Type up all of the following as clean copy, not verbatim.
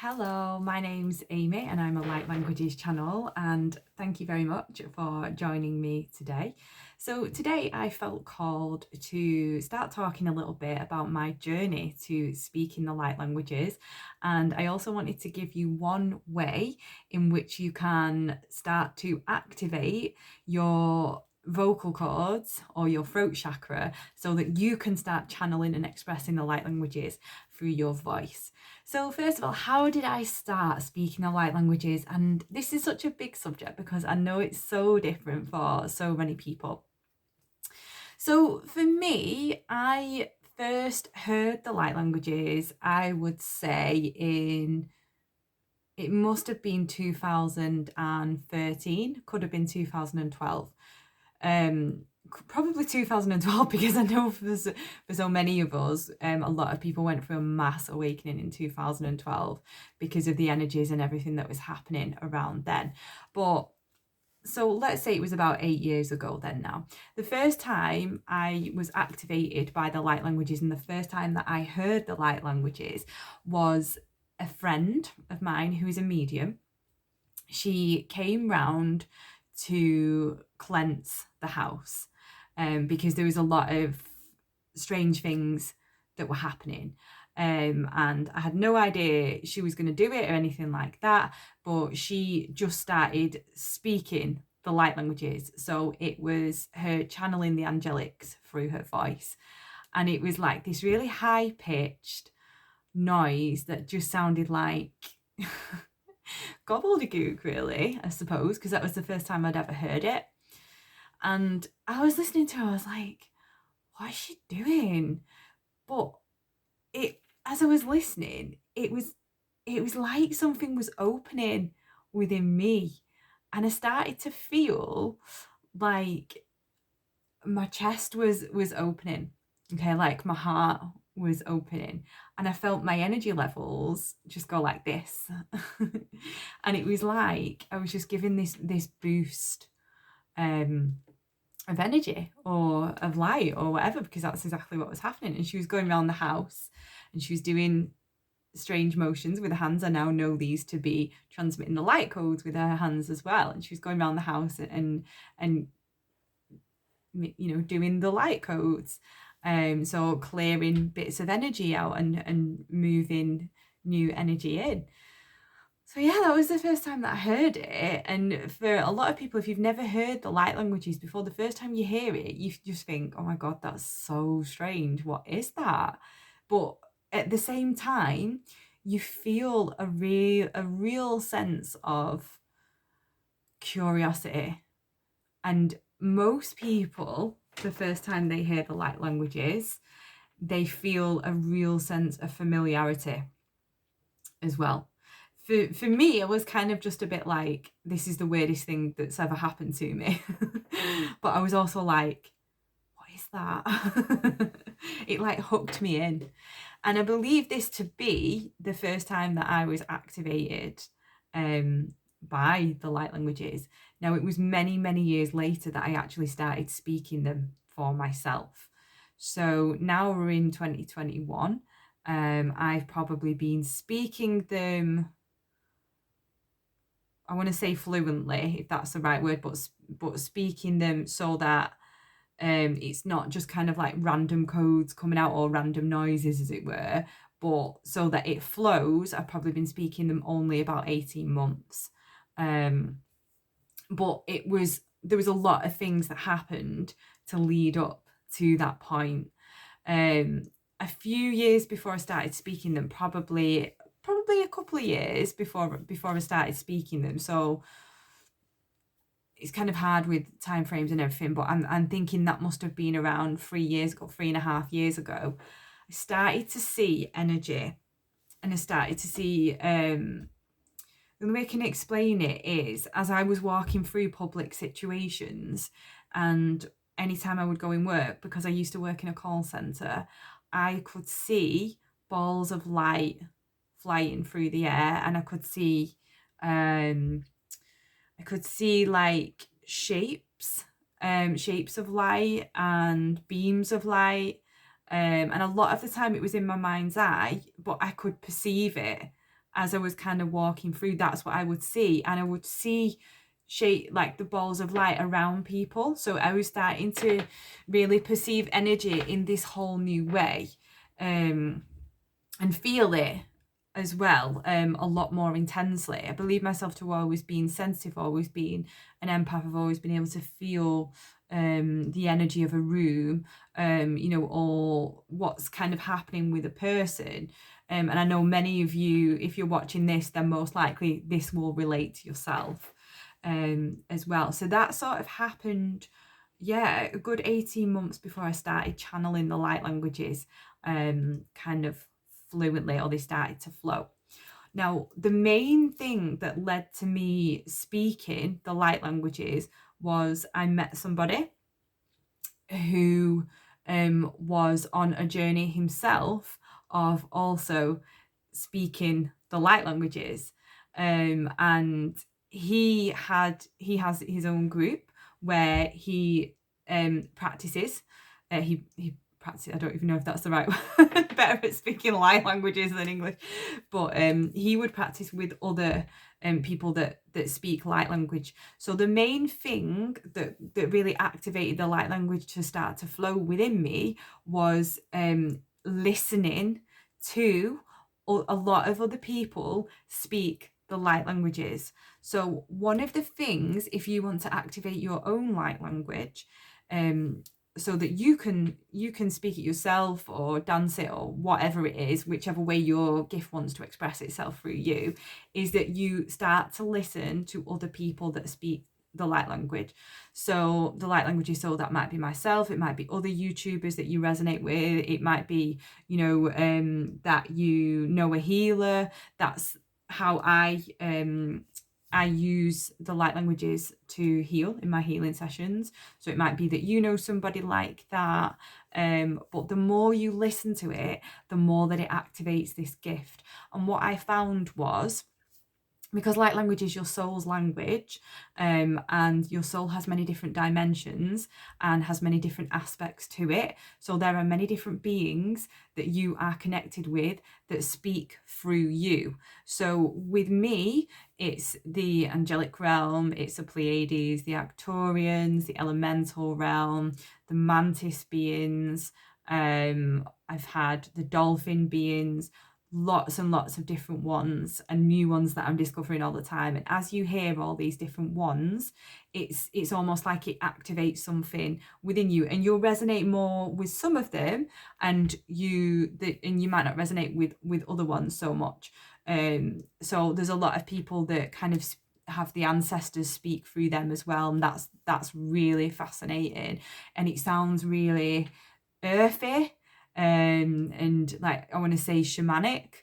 Hello, my name's Amy and I'm a Light Languages channel, and thank you very much for joining me today. So today I felt called to start talking a little bit about my journey to speaking the light languages, and I also wanted to give you one way in which you can start to activate your vocal cords or your throat chakra so that you can start channeling and expressing the light languages through your voice. So first of all, how did I start speaking the light languages? And this is such a big subject because I know it's so different for so many people. So for me, I first heard the light languages, I would say it must have been 2013, could have been 2012. Probably 2012 because I know for so many of us, a lot of people went through a mass awakening in 2012 because of the energies and everything that was happening around then. But so let's say it was about 8 years ago then now. The first time I was activated by the light languages and the first time that I heard the light languages was a friend of mine who is a medium. She came round to cleanse the house because there was a lot of strange things that were happening. And I had no idea she was going to do it or anything like that, but she just started speaking the light languages. So it was her channeling the angelics through her voice. And it was like this really high pitched noise that just sounded like gobbledygook, really, I suppose, because that was the first time I'd ever heard it. And I was listening to her, I was like, what is she doing? But as I was listening, it was like something was opening within me, and I started to feel like my chest was opening, okay, like my heart was opening, and I felt my energy levels just go like this. And it was like I was just given this boost of energy or of light or whatever, because that's exactly what was happening. And she was going around the house and she was doing strange motions with her hands. I now know these to be transmitting the light codes with her hands as well. And she was going around the house and you know, doing the light codes. So clearing bits of energy out and moving new energy in. So yeah, that was the first time that I heard it. And for a lot of people, if you've never heard the light languages before, the first time you hear it, you just think, oh my God, that's so strange. What is that? But at the same time, you feel a real sense of curiosity. And most people, the first time they hear the light languages, they feel a real sense of familiarity as well. For me, it was kind of just a bit like, this is the weirdest thing that's ever happened to me. But I was also like, what is that? It like hooked me in. And I believe this to be the first time that I was activated by the light languages. Now, it was many, many years later that I actually started speaking them for myself. So now we're in 2021. I've probably been speaking them, I want to say fluently, if that's the right word, but speaking them so that it's not just kind of like random codes coming out or random noises, as it were, but so that it flows. I've probably been speaking them only about 18 months. But there was a lot of things that happened to lead up to that point. A few years before I started speaking them, probably a couple of years before I started speaking them. So it's kind of hard with time frames and everything, but I'm thinking that must have been around 3 years ago, 3.5 years ago. I started to see energy, and I started to see the way I can explain it is, as I was walking through public situations, and anytime I would go in work, because I used to work in a call centre, I could see balls of light flying through the air, and I could see like shapes of light and beams of light, and a lot of the time it was in my mind's eye, but I could perceive it as I was kind of walking through, that's what I would see. And I would see shape, like the balls of light around people. So I was starting to really perceive energy in this whole new way, and feel it as well, a lot more intensely. I believe myself to always being sensitive, always being an empath. I've always been able to feel the energy of a room, or what's kind of happening with a person. And I know many of you, if you're watching this, then most likely this will relate to yourself as well. So that sort of happened, a good 18 months before I started channeling the light languages, kind of fluently, or they started to flow. Now, the main thing that led to me speaking the light languages was I met somebody who was on a journey himself of also speaking the light languages, and he has his own group where he practices. He practice. I don't even know if that's the right word. Better at speaking light languages than English, but he would practice with other people that speak light language. So the main thing that really activated the light language to start to flow within me was listening to a lot of other people speak the light languages. So one of the things, if you want to activate your own light language, so that you can speak it yourself or dance it or whatever it is, whichever way your gift wants to express itself through you, is that you start to listen to other people that speak the light language. So the light language is, so that might be myself, it might be other YouTubers that you resonate with, it might be that a healer. That's how I use the light languages to heal in my healing sessions. So it might be that you know somebody like that, but the more you listen to it, the more that it activates this gift. And what I found was, because light language is your soul's language, and your soul has many different dimensions and has many different aspects to it. So there are many different beings that you are connected with that speak through you. So with me, it's the angelic realm, it's the Pleiades, the Arcturians, the elemental realm, the mantis beings. I've had the dolphin beings, lots and lots of different ones, and new ones that I'm discovering all the time. And as you hear all these different ones, it's almost like it activates something within you, and you'll resonate more with some of them, and you might not resonate with other ones so much. So there's a lot of people that kind of have the ancestors speak through them as well, and that's really fascinating, and it sounds really earthy, and like I want to say shamanic.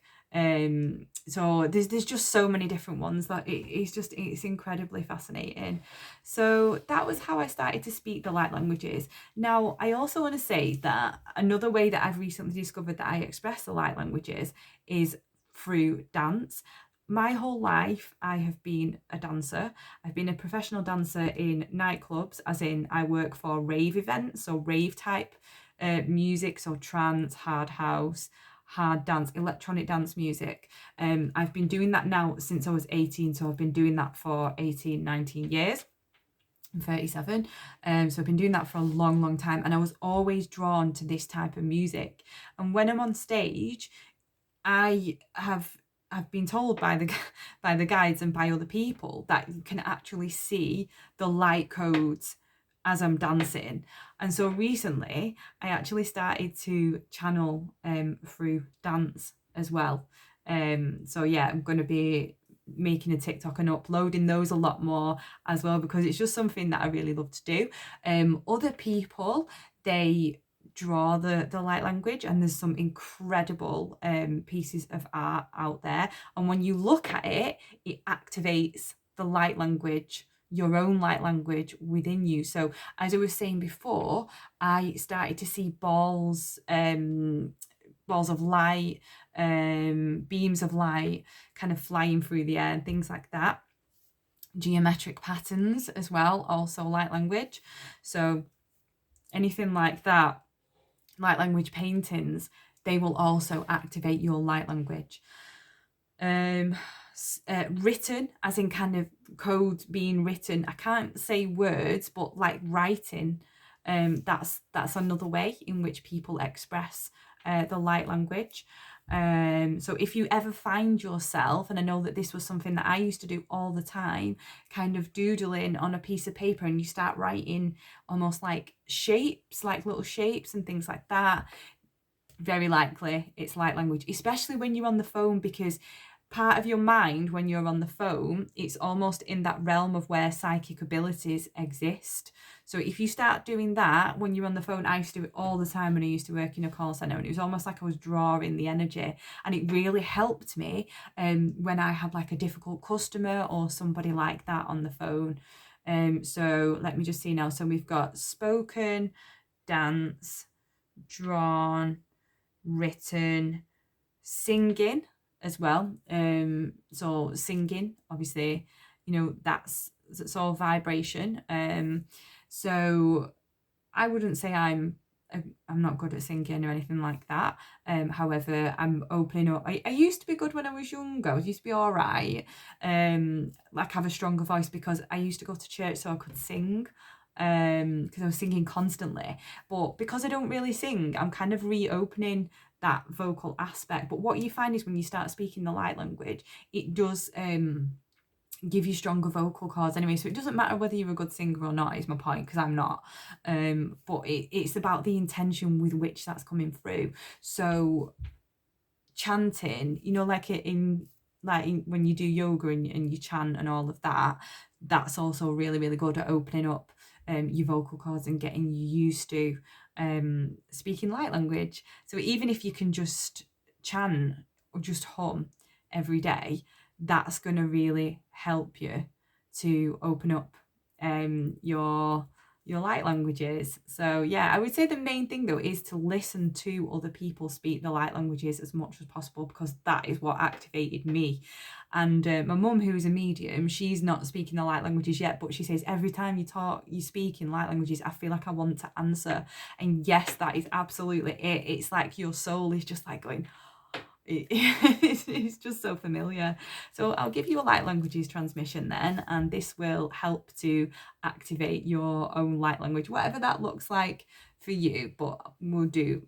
So there's just so many different ones that it's incredibly fascinating. So that was how I started to speak the light languages. Now I also want to say that another way that I've recently discovered that I express the light languages is through dance. My whole life I have been a dancer. I've been a professional dancer in nightclubs, as in I work for rave events, so rave type music, so trance, hard house, hard dance, electronic dance music. I've been doing that now since I was 18, so I've been doing that for 19 years. I'm 37, so I've been doing that for a long time, and I was always drawn to this type of music. And when I'm on stage, I have been told by the guides and by other people that you can actually see the light codes as I'm dancing. And so recently I actually started to channel through dance as well. So yeah, I'm going to be making a TikTok and uploading those a lot more as well, because it's just something that I really love to do. Other people, they draw the light language, and there's some incredible pieces of art out there, and when you look at it, it activates the light language, your own light language within you. So as I was saying before, I started to see balls of light, beams of light kind of flying through the air and things like that. Geometric patterns as well, also light language. So anything like that, light language paintings, they will also activate your light language. Written, as in kind of code being written. I can't say words, but like writing, that's another way in which people express the light language. So if you ever find yourself, and I know that this was something that I used to do all the time, kind of doodling on a piece of paper, and you start writing almost like shapes, like little shapes and things like that, very likely it's light language, especially when you're on the phone, because part of your mind when you're on the phone, it's almost in that realm of where psychic abilities exist. So if you start doing that when you're on the phone, I used to do it all the time when I used to work in a call center, and it was almost like I was drawing the energy, and it really helped me when I had like a difficult customer or somebody like that on the phone. So let me just see now. So we've got spoken, dance, drawn, written, singing as well. So singing, obviously, that's all vibration. So I wouldn't say I'm not good at singing or anything like that. However, I'm opening up. I used to be good when I was younger. I used to be all right. Like have a stronger voice because I used to go to church so I could sing. Because I was singing constantly. But because I don't really sing, I'm kind of reopening that vocal aspect. But what you find is when you start speaking the light language, it does give you stronger vocal cords anyway. So it doesn't matter whether you're a good singer or not, is my point, because I'm not. But it's about the intention with which that's coming through. So chanting, when you do yoga and you chant and all of that, that's also really, really good at opening up your vocal cords and getting you used to speaking light language. So even if you can just chant or just hum every day, that's going to really help you to open up your light languages. So yeah, I would say the main thing though is to listen to other people speak the light languages as much as possible, because that is what activated me. And my mum, who is a medium, she's not speaking the light languages yet, but she says every time you speak in light languages, I feel like I want to answer. And yes, that is absolutely it. It's like your soul is just like going, it's just so familiar. So I'll give you a light languages transmission then, and this will help to activate your own light language, whatever that looks like for you. But I'll do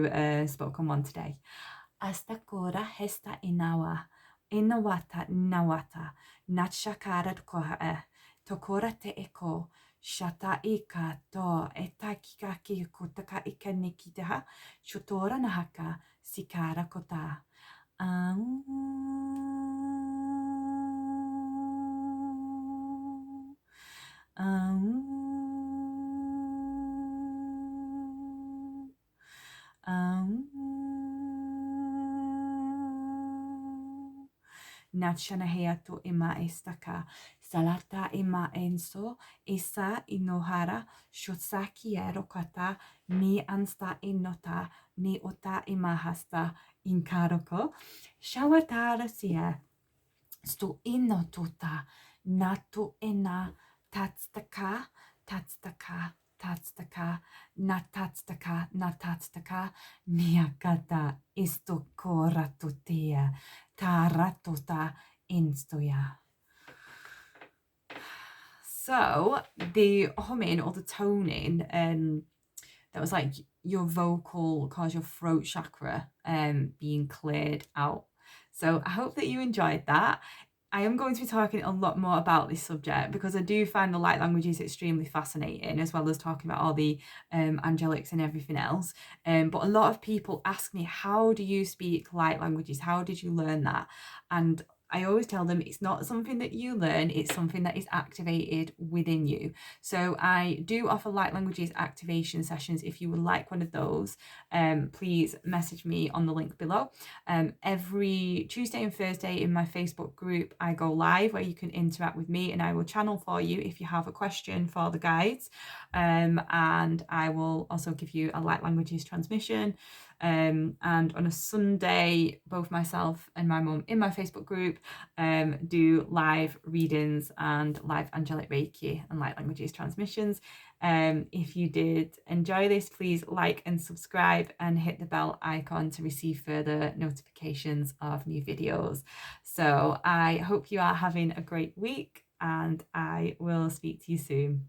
a spoken one today. Hasta kora hesta inawa inawata nawata natshakara koha tokora te eko shata ika to etakikaki kutaka ika nikitaha shutora nahaka sikara kota. Nachanaheato ima estaka salata ima enso isa inohara shotsaki erokata ni ansta inota ni ota imahasta inkaroko shawatara sia sto inotota natu ena tatstaka natatstaka niakata istokora tutia taratota instoya. So the humming or the toning, that was like your vocal cords, your throat chakra being cleared out. So I hope that you enjoyed that. I am going to be talking a lot more about this subject because I do find the light languages extremely fascinating, as well as talking about all the angelics and everything else. But a lot of people ask me, how do you speak light languages? How did you learn that? And I always tell them it's not something that you learn, it's something that is activated within you. So I do offer light languages activation sessions. If you would like one of those, please message me on the link below. Every Tuesday and Thursday in my Facebook group, I go live where you can interact with me, and I will channel for you if you have a question for the guides. And I will also give you a light languages transmission. And on a Sunday, both myself and my mum in my Facebook group do live readings and live angelic Reiki and light languages transmissions. If you did enjoy this, please like and subscribe and hit the bell icon to receive further notifications of new videos. So I hope you are having a great week, and I will speak to you soon.